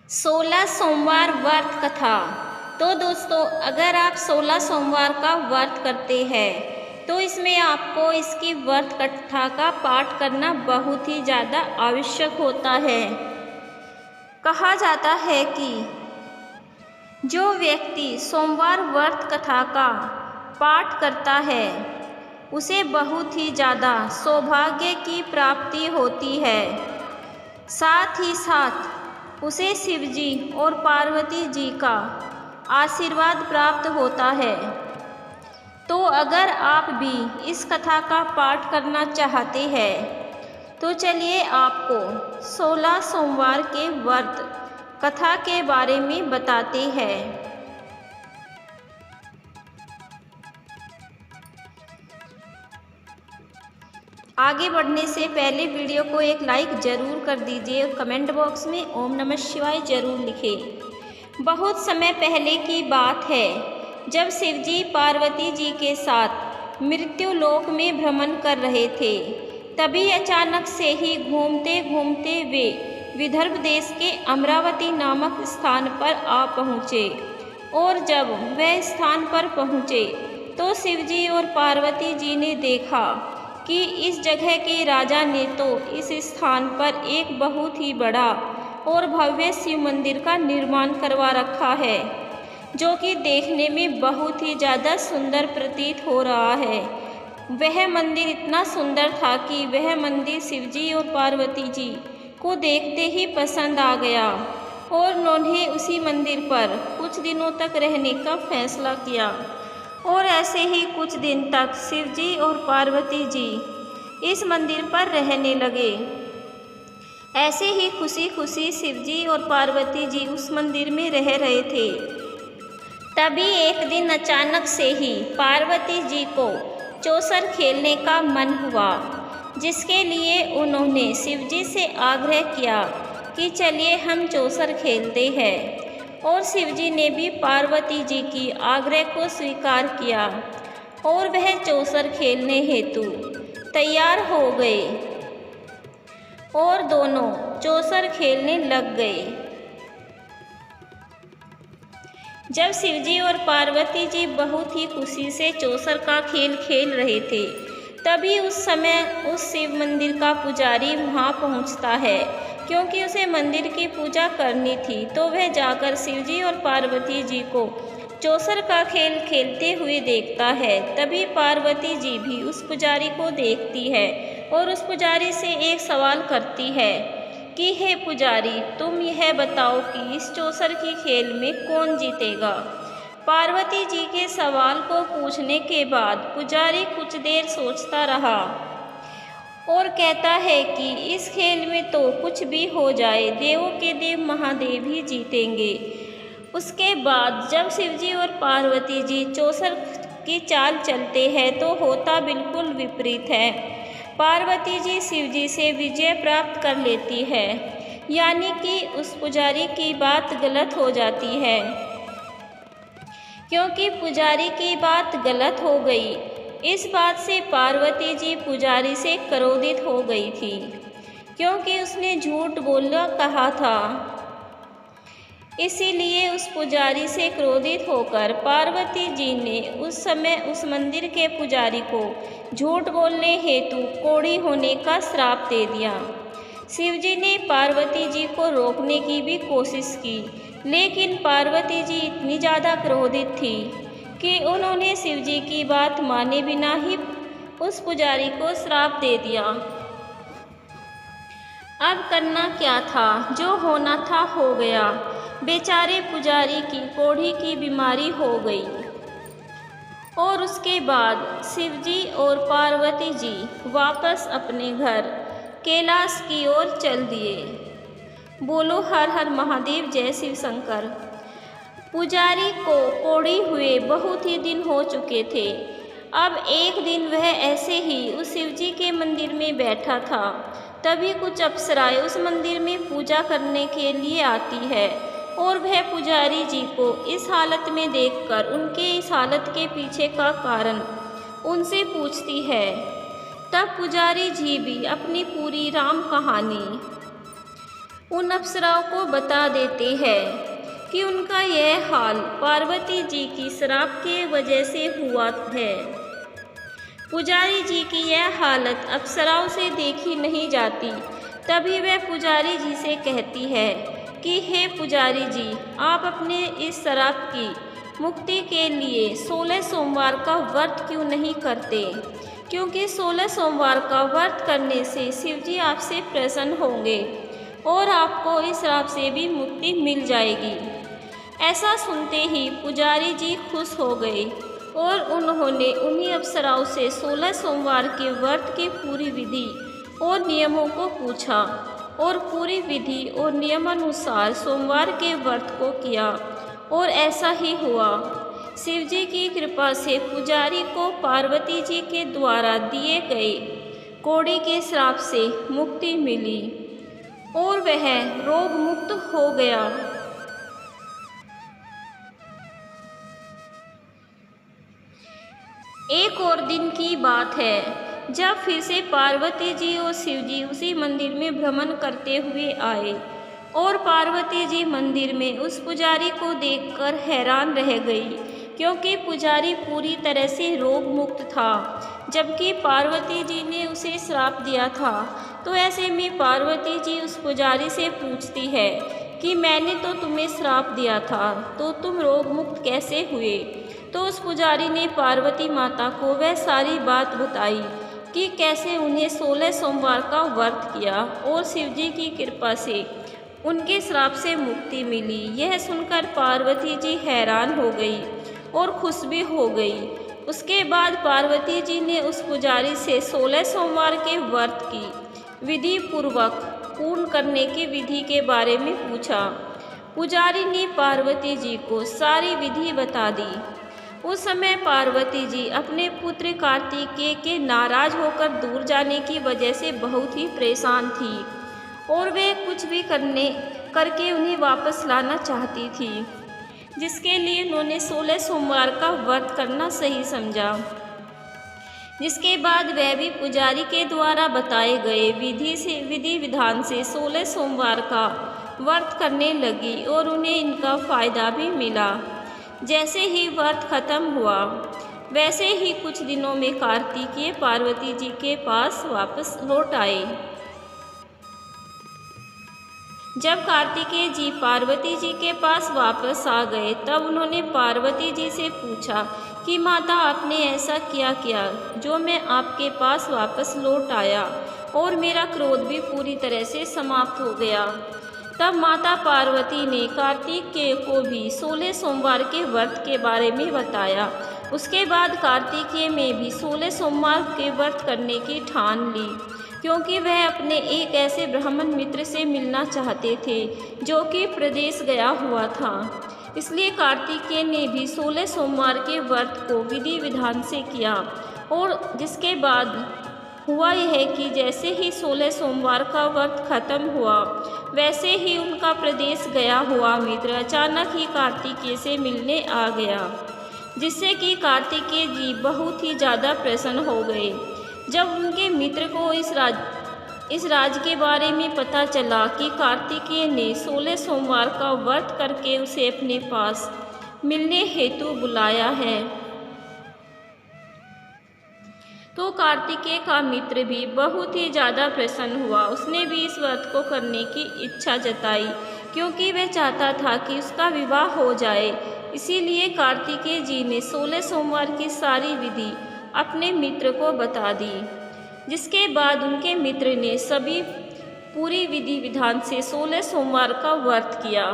16 सोमवार व्रत कथा। तो दोस्तों, अगर आप 16 सोमवार का व्रत करते हैं तो इसमें आपको इसकी व्रत कथा का पाठ करना बहुत ही ज़्यादा आवश्यक होता है। कहा जाता है कि जो व्यक्ति सोमवार व्रत कथा का पाठ करता है उसे बहुत ही ज़्यादा सौभाग्य की प्राप्ति होती है। साथ ही साथ उसे शिवजी और पार्वती जी का आशीर्वाद प्राप्त होता है। तो अगर आप भी इस कथा का पाठ करना चाहते हैं तो चलिए आपको 16 सोमवार के व्रत कथा के बारे में बताते हैं। आगे बढ़ने से पहले वीडियो को एक लाइक ज़रूर कर दीजिए और कमेंट बॉक्स में ओम नमः शिवाय ज़रूर लिखें। बहुत समय पहले की बात है जब शिवजी पार्वती जी के साथ मृत्यु लोक में भ्रमण कर रहे थे। तभी अचानक से ही घूमते घूमते वे विदर्भ देश के अमरावती नामक स्थान पर आ पहुँचे। और जब वह स्थान पर पहुँचे तो शिवजी और पार्वती जी ने देखा कि इस जगह के राजा ने तो इस स्थान पर एक बहुत ही बड़ा और भव्य शिव मंदिर का निर्माण करवा रखा है, जो कि देखने में बहुत ही ज़्यादा सुंदर प्रतीत हो रहा है। वह मंदिर इतना सुंदर था कि वह मंदिर शिवजी और पार्वती जी को देखते ही पसंद आ गया और उन्होंने उसी मंदिर पर कुछ दिनों तक रहने का फैसला किया। और ऐसे ही कुछ दिन तक शिवजी और पार्वती जी इस मंदिर पर रहने लगे। ऐसे ही खुशी खुशी शिवजी और पार्वती जी उस मंदिर में रह रहे थे। तभी एक दिन अचानक से ही पार्वती जी को चौसर खेलने का मन हुआ, जिसके लिए उन्होंने शिवजी से आग्रह किया कि चलिए हम चौसर खेलते हैं। और शिवजी ने भी पार्वती जी की आग्रह को स्वीकार किया और वह चौसर खेलने हेतु तैयार हो गए और दोनों चौसर खेलने लग गए। जब शिवजी और पार्वती जी बहुत ही खुशी से चौसर का खेल खेल रहे थे, तभी उस समय उस शिव मंदिर का पुजारी वहाँ पहुँचता है, क्योंकि उसे मंदिर की पूजा करनी थी। तो वह जाकर शिवजी और पार्वती जी को चौसर का खेल खेलते हुए देखता है। तभी पार्वती जी भी उस पुजारी को देखती है और उस पुजारी से एक सवाल करती है कि हे पुजारी, तुम यह बताओ कि इस चौसर की खेल में कौन जीतेगा। पार्वती जी के सवाल को पूछने के बाद पुजारी कुछ देर सोचता रहा और कहता है कि इस खेल में तो कुछ भी हो जाए, देवों के देव महादेव ही जीतेंगे। उसके बाद जब शिवजी और पार्वती जी चौसर की चाल चलते हैं तो होता बिल्कुल विपरीत है। पार्वती जी शिवजी से विजय प्राप्त कर लेती है, यानी कि उस पुजारी की बात गलत हो जाती है। क्योंकि पुजारी की बात गलत हो गई, इस बात से पार्वती जी पुजारी से क्रोधित हो गई थी, क्योंकि उसने झूठ बोलना कहा था। इसीलिए उस पुजारी से क्रोधित होकर पार्वती जी ने उस समय उस मंदिर के पुजारी को झूठ बोलने हेतु कोढ़ी होने का श्राप दे दिया। शिवजी ने पार्वती जी को रोकने की भी कोशिश की, लेकिन पार्वती जी इतनी ज़्यादा क्रोधित थी कि उन्होंने शिवजी की बात माने बिना ही उस पुजारी को श्राप दे दिया। अब करना क्या था, जो होना था हो गया। बेचारे पुजारी की कोढ़ी की बीमारी हो गई और उसके बाद शिवजी और पार्वती जी वापस अपने घर कैलाश की ओर चल दिए। बोलो हर हर महादेव, जय शिव शंकर। पुजारी को कोढ़ी हुए बहुत ही दिन हो चुके थे। अब एक दिन वह ऐसे ही उस शिवजी के मंदिर में बैठा था। तभी कुछ अप्सराएं उस मंदिर में पूजा करने के लिए आती है और वह पुजारी जी को इस हालत में देखकर उनके इस हालत के पीछे का कारण उनसे पूछती है। तब पुजारी जी भी अपनी पूरी राम कहानी उन अप्सराओं को बता देते हैं कि उनका यह हाल पार्वती जी की श्राप के वजह से हुआ है। पुजारी जी की यह हालत अप्सराओं से देखी नहीं जाती। तभी वह पुजारी जी से कहती है कि हे पुजारी जी, आप अपने इस श्राप की मुक्ति के लिए 16 सोमवार का व्रत क्यों नहीं करते, क्योंकि 16 सोमवार का व्रत करने से शिव जी आपसे प्रसन्न होंगे और आपको इस श्राप से भी मुक्ति मिल जाएगी। ऐसा सुनते ही पुजारी जी खुश हो गए और उन्होंने उन्हीं अप्सराओं से 16 सोमवार के व्रत की पूरी विधि और नियमों को पूछा और पूरी विधि और नियमानुसार सोमवार के व्रत को किया और ऐसा ही हुआ। शिव जी की कृपा से पुजारी को पार्वती जी के द्वारा दिए गए कोढ़ी के श्राप से मुक्ति मिली और वह रोग मुक्त हो गया। एक और दिन की बात है जब फिर से पार्वती जी और शिव जी उसी मंदिर में भ्रमण करते हुए आए और पार्वती जी मंदिर में उस पुजारी को देखकर हैरान रह गई, क्योंकि पुजारी पूरी तरह से रोग मुक्त था, जबकि पार्वती जी ने उसे श्राप दिया था। तो ऐसे में पार्वती जी उस पुजारी से पूछती है कि मैंने तो तुम्हें श्राप दिया था, तो तुम रोग मुक्त कैसे हुए। तो उस पुजारी ने पार्वती माता को वह सारी बात बताई कि कैसे उन्हें 16 सोमवार का व्रत किया और शिव जी की कृपा से उनके श्राप से मुक्ति मिली। यह सुनकर पार्वती जी हैरान हो गई और खुश भी हो गई। उसके बाद पार्वती जी ने उस पुजारी से 16 सोमवार के व्रत की विधि पूर्वक पूर्ण करने की विधि के बारे में पूछा। पुजारी ने पार्वती जी को सारी विधि बता दी। उस समय पार्वती जी अपने पुत्र कार्तिकेय के नाराज होकर दूर जाने की वजह से बहुत ही परेशान थी और वे कुछ भी करके उन्हें वापस लाना चाहती थी, जिसके लिए उन्होंने 16 सोमवार का व्रत करना सही समझा। जिसके बाद वह भी पुजारी के द्वारा बताए गए विधि विधान से 16 सोमवार का व्रत करने लगी और उन्हें इनका फ़ायदा भी मिला। जैसे ही व्रत खत्म हुआ वैसे ही कुछ दिनों में कार्तिकेय पार्वती जी के पास वापस लौट आए। जब कार्तिकेय जी पार्वती जी के पास वापस आ गए तब उन्होंने पार्वती जी से पूछा कि माता, आपने ऐसा क्या जो मैं आपके पास वापस लौट आया और मेरा क्रोध भी पूरी तरह से समाप्त हो गया। तब माता पार्वती ने कार्तिकेय को भी 16 सोमवार के व्रत के बारे में बताया। उसके बाद कार्तिकेय में भी 16 सोमवार के व्रत करने की ठान ली, क्योंकि वह अपने एक ऐसे ब्राह्मण मित्र से मिलना चाहते थे जो कि प्रदेश गया हुआ था। इसलिए कार्तिकेय ने भी 16 सोमवार के व्रत को विधि विधान से किया और जिसके बाद हुआ यह कि जैसे ही 16 सोमवार का व्रत खत्म हुआ वैसे ही उनका प्रदेश गया हुआ मित्र अचानक ही कार्तिकेय से मिलने आ गया, जिससे कि कार्तिकेय जी बहुत ही ज़्यादा प्रसन्न हो गए। जब उनके मित्र को इस राज के बारे में पता चला कि कार्तिकेय ने 16 सोमवार का व्रत करके उसे अपने पास मिलने हेतु बुलाया है, तो कार्तिकेय का मित्र भी बहुत ही ज़्यादा प्रसन्न हुआ। उसने भी इस व्रत को करने की इच्छा जताई, क्योंकि वह चाहता था कि उसका विवाह हो जाए। इसीलिए कार्तिकेय जी ने 16 सोमवार की सारी विधि अपने मित्र को बता दी, जिसके बाद उनके मित्र ने सभी पूरी विधि विधान से 16 सोमवार का व्रत किया।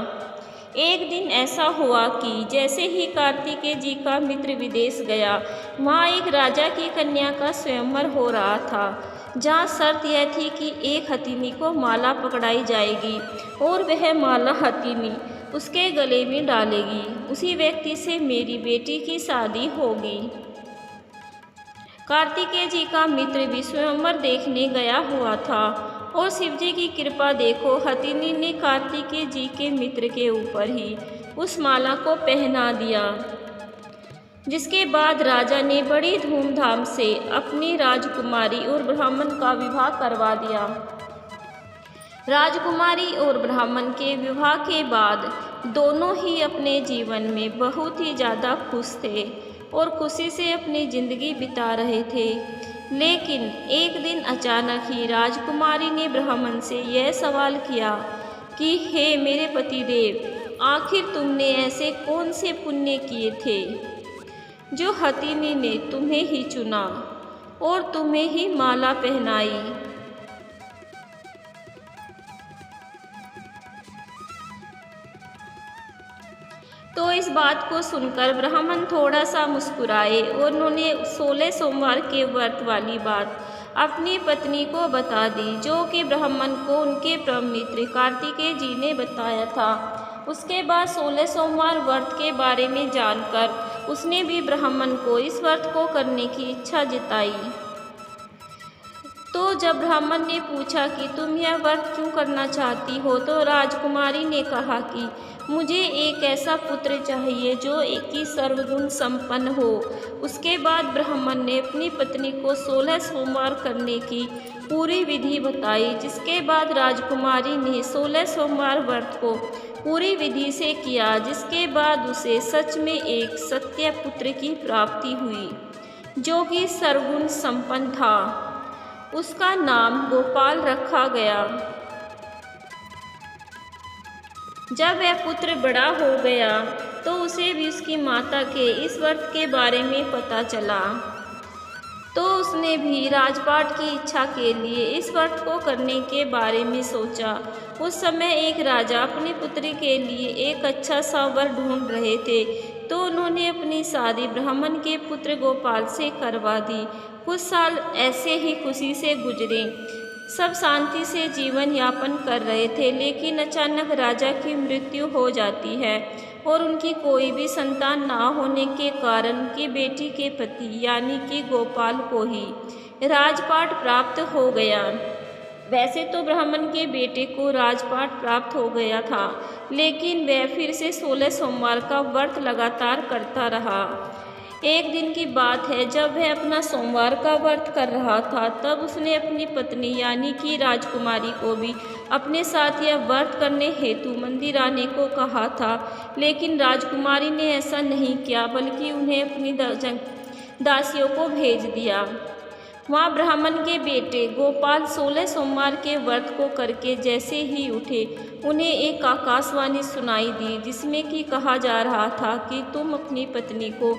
एक दिन ऐसा हुआ कि जैसे ही कार्तिकेय जी का मित्र विदेश गया, वहाँ एक राजा की कन्या का स्वयंवर हो रहा था, जहाँ शर्त यह थी कि एक हथिनी को माला पकड़ाई जाएगी और वह माला हथिनी उसके गले में डालेगी। उसी व्यक्ति से मेरी बेटी की शादी होगी। कार्तिकेय जी का मित्र भी स्वयंवर देखने गया हुआ था और शिव जी की कृपा देखो, हथिनी ने कार्तिकेय जी के मित्र के ऊपर ही उस माला को पहना दिया। जिसके बाद राजा ने बड़ी धूमधाम से अपनी राजकुमारी और ब्राह्मण का विवाह करवा दिया। राजकुमारी और ब्राह्मण के विवाह के बाद दोनों ही अपने जीवन में बहुत ही ज़्यादा खुश थे और खुशी से अपनी ज़िंदगी बिता रहे थे। लेकिन एक दिन अचानक ही राजकुमारी ने ब्राह्मण से यह सवाल किया कि हे मेरे पतिदेव, आखिर तुमने ऐसे कौन से पुण्य किए थे जो हथिनी ने तुम्हें ही चुना और तुम्हें ही माला पहनाई। तो इस बात को सुनकर ब्राह्मण थोड़ा सा मुस्कुराए और उन्होंने 16 सोमवार के व्रत वाली बात अपनी पत्नी को बता दी, जो कि ब्राह्मण को उनके परम मित्र कार्तिकेय जी ने बताया था। उसके बाद 16 सोमवार व्रत के बारे में जानकर उसने भी ब्राह्मण को इस व्रत को करने की इच्छा जताई। तो जब ब्राह्मण ने पूछा कि तुम यह व्रत क्यों करना चाहती हो, तो राजकुमारी ने कहा कि मुझे एक ऐसा पुत्र चाहिए जो एक ही सर्वगुण संपन्न हो। उसके बाद ब्राह्मण ने अपनी पत्नी को 16 सोमवार करने की पूरी विधि बताई, जिसके बाद राजकुमारी ने 16 सोमवार व्रत को पूरी विधि से किया, जिसके बाद उसे सच में एक सत्य पुत्र की प्राप्ति हुई जो कि सर्वगुण संपन्न था। उसका नाम गोपाल रखा गया। जब वह पुत्र बड़ा हो गया तो उसे भी उसकी माता के इस व्रत के बारे में पता चला, तो उसने भी राजपाट की इच्छा के लिए इस व्रत को करने के बारे में सोचा। उस समय एक राजा अपनी पुत्री के लिए एक अच्छा सा वर ढूंढ रहे थे, तो उन्होंने अपनी शादी ब्राह्मण के पुत्र गोपाल से करवा दी। कुछ साल ऐसे ही खुशी से गुजरे, सब शांति से जीवन यापन कर रहे थे। लेकिन अचानक राजा की मृत्यु हो जाती है और उनकी कोई भी संतान ना होने के कारण उनकी बेटी के पति यानी कि गोपाल को ही राजपाट प्राप्त हो गया। वैसे तो ब्राह्मण के बेटे को राजपाट प्राप्त हो गया था, लेकिन वह फिर से 16 सोमवार का व्रत लगातार करता रहा। एक दिन की बात है, जब वह अपना सोमवार का व्रत कर रहा था, तब उसने अपनी पत्नी यानी कि राजकुमारी को भी अपने साथ यह व्रत करने हेतु मंदिर आने को कहा था। लेकिन राजकुमारी ने ऐसा नहीं किया, बल्कि उन्हें अपनी दासियों को भेज दिया। वहाँ ब्राह्मण के बेटे गोपाल 16 सोमवार के व्रत को करके जैसे ही उठे, उन्हें एक आकाशवाणी सुनाई दी, जिसमें कि कहा जा रहा था कि तुम अपनी पत्नी को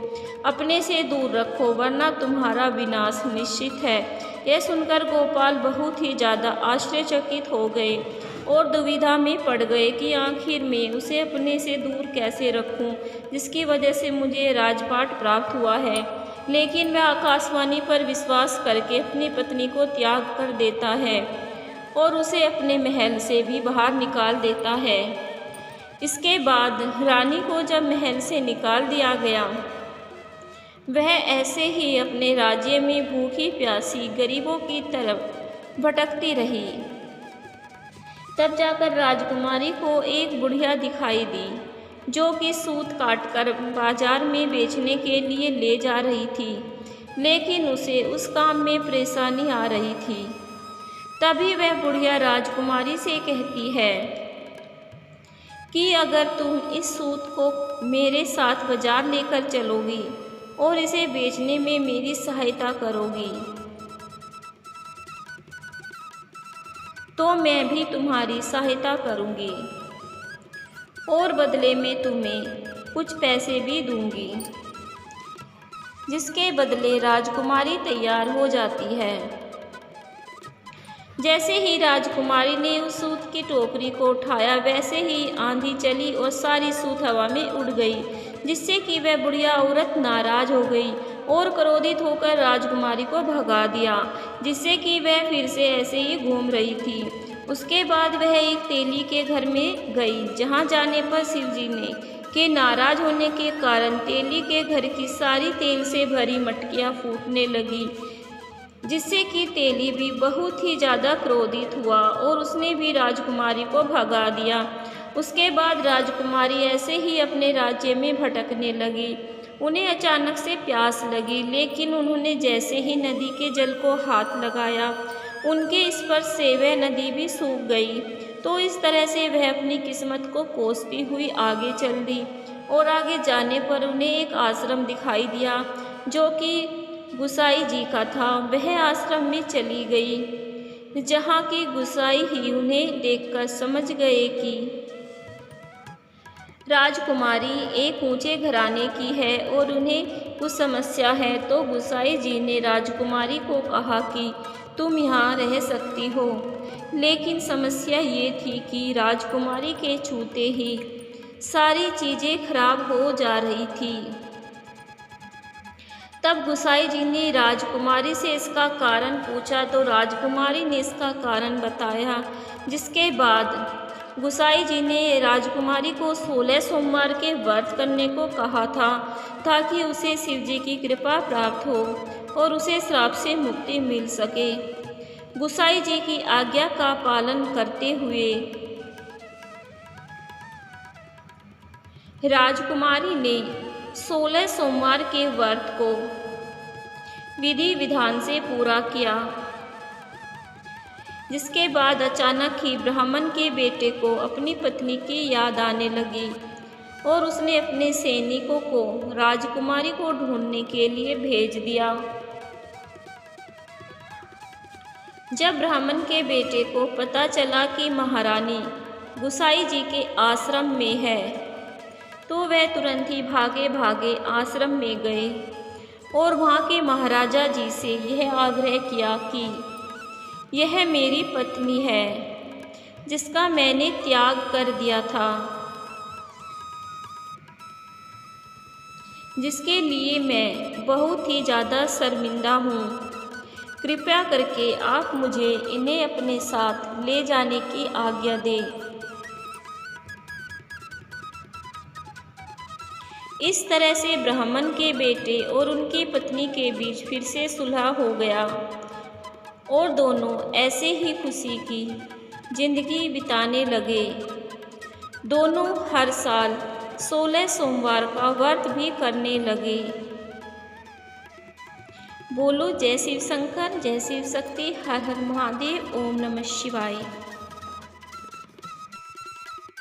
अपने से दूर रखो, वरना तुम्हारा विनाश निश्चित है। यह सुनकर गोपाल बहुत ही ज़्यादा आश्चर्यचकित हो गए और दुविधा में पड़ गए कि आखिर मैं उसे अपने से दूर कैसे रखूं, जिसकी वजह से मुझे राजपाट प्राप्त हुआ है। लेकिन वह आकाशवाणी पर विश्वास करके अपनी पत्नी को त्याग कर देता है और उसे अपने महल से भी बाहर निकाल देता है। इसके बाद रानी को जब महल से निकाल दिया गया, वह ऐसे ही अपने राज्य में भूखी प्यासी गरीबों की तरफ भटकती रही। तब जाकर राजकुमारी को एक बुढ़िया दिखाई दी, जो कि सूत काटकर बाजार में बेचने के लिए ले जा रही थी, लेकिन उसे उस काम में परेशानी आ रही थी। तभी वह बुढ़िया राजकुमारी से कहती है कि अगर तुम इस सूत को मेरे साथ बाजार लेकर चलोगी और इसे बेचने में मेरी सहायता करोगी, तो मैं भी तुम्हारी सहायता करूंगी और बदले में तुम्हें कुछ पैसे भी दूंगी। जिसके बदले राजकुमारी तैयार हो जाती है। जैसे ही राजकुमारी ने उस सूत की टोकरी को उठाया, वैसे ही आंधी चली और सारी सूत हवा में उड़ गई, जिससे कि वह बुढ़िया औरत नाराज हो गई और क्रोधित होकर राजकुमारी को भगा दिया, जिससे कि वह फिर से ऐसे ही घूम रही थी। उसके बाद वह एक तेली के घर में गई, जहाँ जाने पर शिवजी ने के नाराज होने के कारण तेली के घर की सारी तेल से भरी मटकियाँ फूटने लगी, जिससे कि तेली भी बहुत ही ज़्यादा क्रोधित हुआ और उसने भी राजकुमारी को भगा दिया। उसके बाद राजकुमारी ऐसे ही अपने राज्य में भटकने लगी। उन्हें अचानक से प्यास लगी, लेकिन उन्होंने जैसे ही नदी के जल को हाथ लगाया उनके स्पर्श से वह नदी भी सूख गई। तो इस तरह से वह अपनी किस्मत को कोसती हुई आगे चल दी और आगे जाने पर उन्हें एक आश्रम दिखाई दिया जो कि गुसाई जी का था। वह आश्रम में चली गई, जहाँ की गुसाई ही उन्हें देखकर समझ गए कि राजकुमारी एक ऊंचे घराने की है और उन्हें कुछ समस्या है। तो गुसाई जी ने राजकुमारी को कहा कि तुम यहाँ रह सकती हो, लेकिन समस्या ये थी कि राजकुमारी के छूते ही सारी चीज़ें खराब हो जा रही थी। तब गुसाई जी ने राजकुमारी से इसका कारण पूछा तो राजकुमारी ने इसका कारण बताया, जिसके बाद गुसाई जी ने राजकुमारी को 16 सोमवार के व्रत करने को कहा था ताकि उसे शिव जी की कृपा प्राप्त हो और उसे श्राप से मुक्ति मिल सके। गुसाई जी की आज्ञा का पालन करते हुए राजकुमारी ने 16 सोमवार के व्रत को विधि विधान से पूरा किया, जिसके बाद अचानक ही ब्राह्मण के बेटे को अपनी पत्नी की याद आने लगी और उसने अपने सैनिकों को राजकुमारी को ढूंढने के लिए भेज दिया। जब ब्राह्मण के बेटे को पता चला कि महारानी गुसाई जी के आश्रम में है, तो वह तुरंत ही भागे भागे आश्रम में गए और वहाँ के महाराजा जी से यह आग्रह किया कि यह मेरी पत्नी है जिसका मैंने त्याग कर दिया था, जिसके लिए मैं बहुत ही ज़्यादा शर्मिंदा हूँ। कृपया करके आप मुझे इन्हें अपने साथ ले जाने की आज्ञा दें। इस तरह से ब्राह्मण के बेटे और उनकी पत्नी के बीच फिर से सुलह हो गया और दोनों ऐसे ही खुशी की जिंदगी बिताने लगे। दोनों हर साल 16 सोमवार का व्रत भी करने लगे। बोलो जय शिव शंकर, जय शिव शक्ति, हर हर महादेव, ओम नमः शिवाय।